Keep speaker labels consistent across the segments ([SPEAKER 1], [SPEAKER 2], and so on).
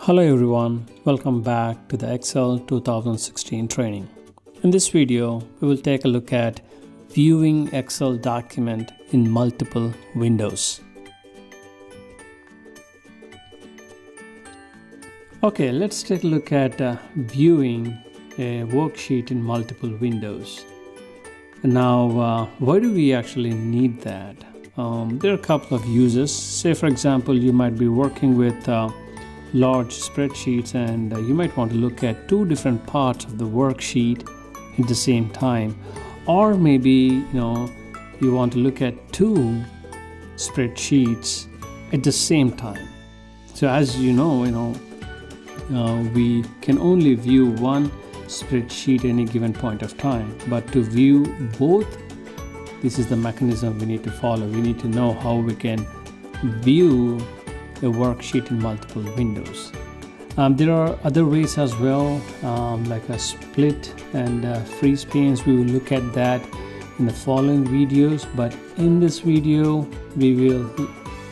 [SPEAKER 1] Hello everyone, welcome back to the Excel 2016 training. In this video, we will take a look at viewing Excel document in multiple windows. Okay, let's take a look at viewing a worksheet in multiple windows. Now, why do we actually need that? There are a couple of uses. Say for example, you might be working with large spreadsheets and you might want to look at two different parts of the worksheet at the same time, or maybe you want to look at two spreadsheets at the same time. So as you know, we can only view one spreadsheet at any given point of time, but to view both, this is the mechanism we need to follow. We need to know how we can view a worksheet in multiple windows. There are other ways as well, like a split and freeze panes. We will look at that in the following videos, but in this video we will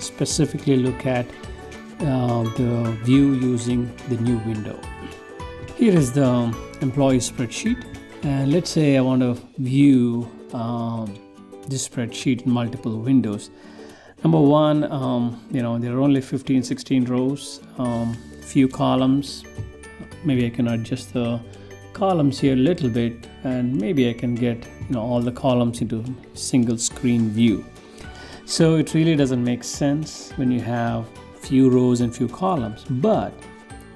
[SPEAKER 1] specifically look at the view using the new window. Here is the employee spreadsheet, and let's say I want to view this spreadsheet in multiple windows. Number one, there are only 16 rows, few columns. Maybe I can adjust the columns here a little bit, and maybe I can get all the columns into single screen view. So it really doesn't make sense when you have few rows and few columns, but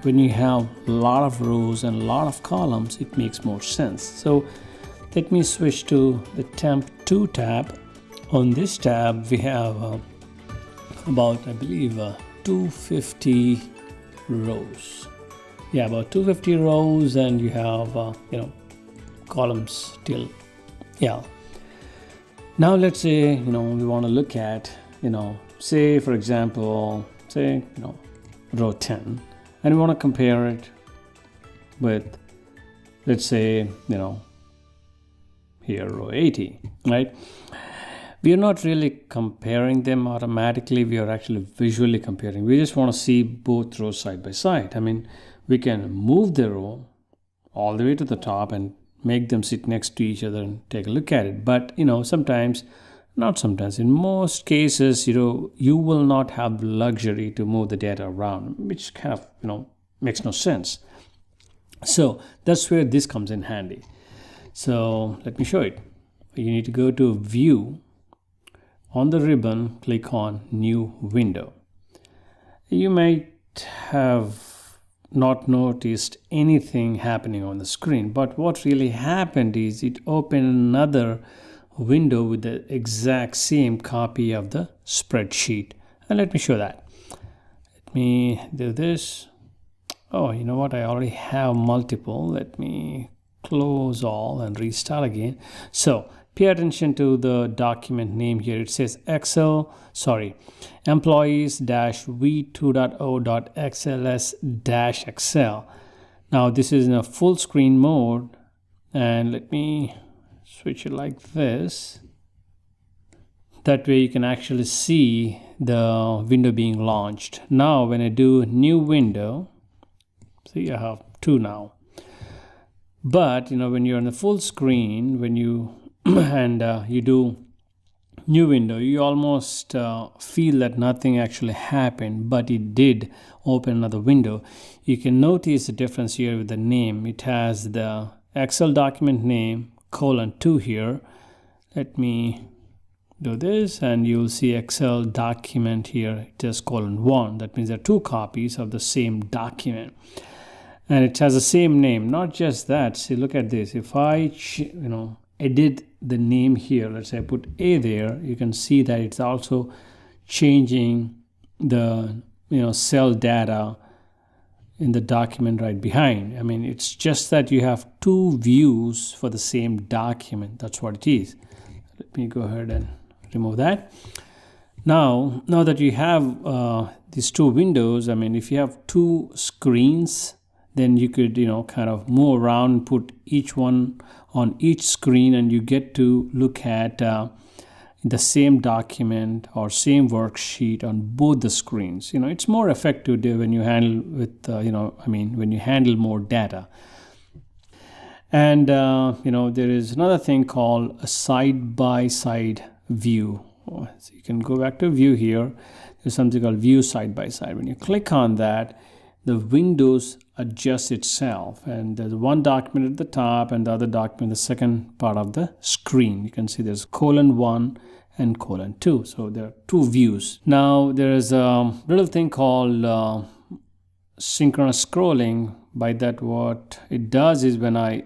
[SPEAKER 1] when you have a lot of rows and a lot of columns, it makes more sense. So let me switch to the temp 2 tab. On this tab we have about, I believe, 250 rows. Yeah, about 250 rows, and you have columns till. Yeah. Now let's say we want to look at say for example, row 10, and we want to compare it with, let's say, here row 80, right? We are not really comparing them automatically. We are actually visually comparing. We just want to see both rows side by side. I mean, we can move the row all the way to the top and make them sit next to each other and take a look at it. But sometimes, not sometimes, in most cases, you will not have the luxury to move the data around, which kind of makes no sense. So that's where this comes in handy. So let me show it. You need to go to View. On the ribbon, click on New Window. You might have not noticed anything happening on the screen, but what really happened is it opened another window with the exact same copy of the spreadsheet. And let me show that. Let me do this. Oh, you know what? I already have multiple. Let me close all and restart again. So pay attention to the document name here. It says employees-v2.o.xls-excel. Now this is in a full screen mode, and let me switch it like this. That way you can actually see the window being launched. Now when I do new window, see, I have two now. But when you're in the full screen, when you and you do new window, you almost feel that nothing actually happened, but it did open another window. You can notice the difference here with the name. It has the Excel document name :2 here. Let me do this, and you'll see Excel document here just :1. That means there are two copies of the same document, and it has the same name. Not just that, see, look at this. If I edit the name here, let's say I put A there, you can see that it's also changing the cell data in the document right behind. I mean, it's just that you have two views for the same document. That's what it is. Let me go ahead and remove that. Now that you have these two windows, I mean, if you have two screens, then you could kind of move around and put each one on each screen, and you get to look at the same document or same worksheet on both the screens. It's more effective when you handle with when you handle more data. And there is another thing called a side-by-side view. So you can go back to view here. There's something called view side-by-side. When you click on that, the windows adjust itself, and there's one document at the top and the other document the second part of the screen. You can see there's :1 and :2. So there are two views. Now there is a little thing called synchronous scrolling. By that, what it does is when I'm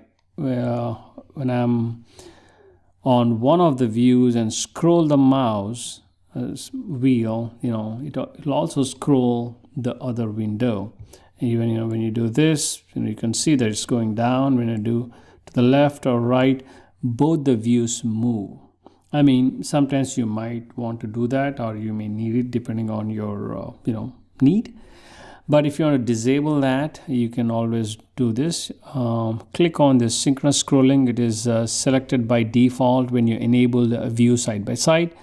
[SPEAKER 1] on one of the views and scroll the mouse wheel, it'll also scroll the other window. And even when you do this, you can see that it's going down. When you do to the left or right, both the views move. Sometimes you might want to do that, or you may need it depending on your need. But if you want to disable that, you can always do this. Click on this synchronous scrolling. It is selected by default when you enable the view side by side.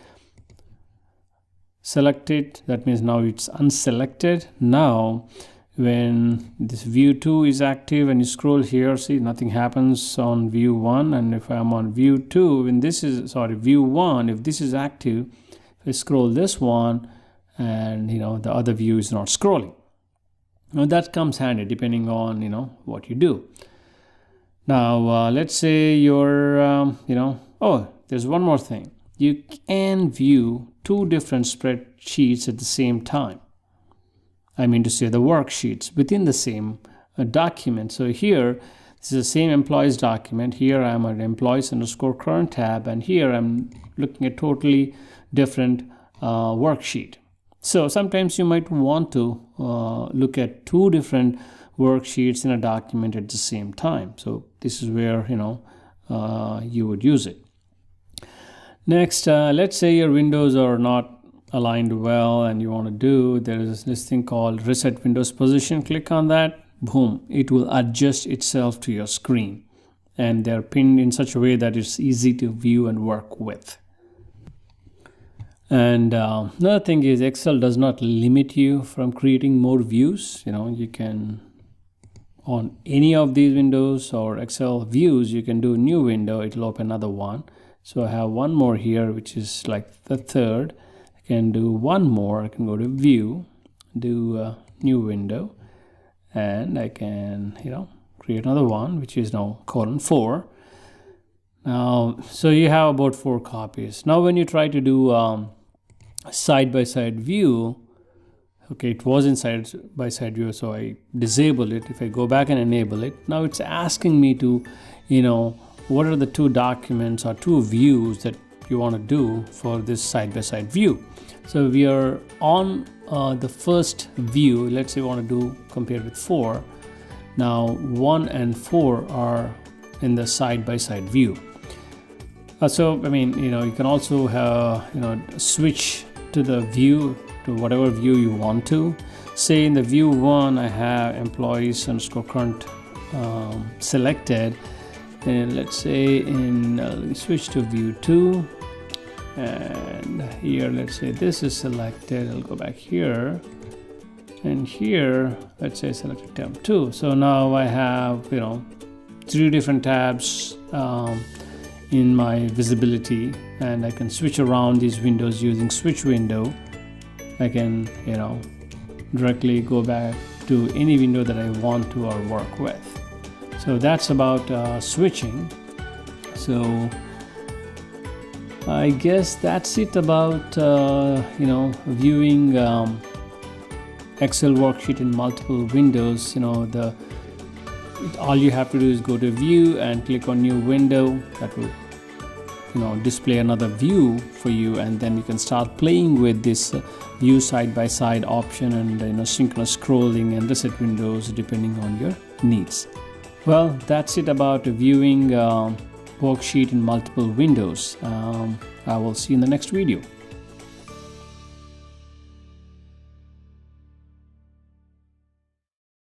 [SPEAKER 1] Select it. That means now it's unselected. Now, when this view 2 is active and you scroll here, see nothing happens on view 1. And if I'm on view 2, when this is, view 1, if this is active, if I scroll this one and, the other view is not scrolling. Now that comes handy depending on, what you do. Now, let's say you're, there's one more thing. You can view two different spreadsheets at the same time. To say the worksheets within the same document. So here, this is the same employees document. Here I'm at employees_current tab, and here I'm looking at totally different worksheet. So sometimes you might want to look at two different worksheets in a document at the same time. So this is where you would use it. Next, let's say your windows are not aligned well and you want to do, there is this thing called reset windows position. Click on that, boom, it will adjust itself to your screen, and they're pinned in such a way that it's easy to view and work with. And another thing is Excel does not limit you from creating more views. You can, on any of these windows or Excel views, you can do a new window, it'll open another one. So I have one more here, which is like the third. I can do one more. I can go to view, do a new window, and I can, create another one, which is now :4. Now, so you have about 4 copies. Now, when you try to do side-by-side view, okay, it was in side-by-side view, so I disable it. If I go back and enable it, now it's asking me to, what are the two documents or two views that you want to do for this side-by-side view. So we are on the first view. Let's say we want to do compare with 4. Now 1 and 4 are in the side-by-side view. So you can also switch to the view, to whatever view you want to. Say in the view 1 I have employees_current selected, and let's say switch to view 2, and here let's say this is selected. I'll go back here, and here let's say selected tab 2. So now I have 3 different tabs in my visibility, and I can switch around these windows using switch window. I can directly go back to any window that I want to or work with. So that's about switching. So I guess that's it about viewing Excel worksheet in multiple windows. All you have to do is go to view and click on new window. That will display another view for you, and then you can start playing with this view side by side option and synchronous scrolling and reset windows depending on your needs. Well, that's it about viewing worksheet in multiple windows. I will see you in the next video.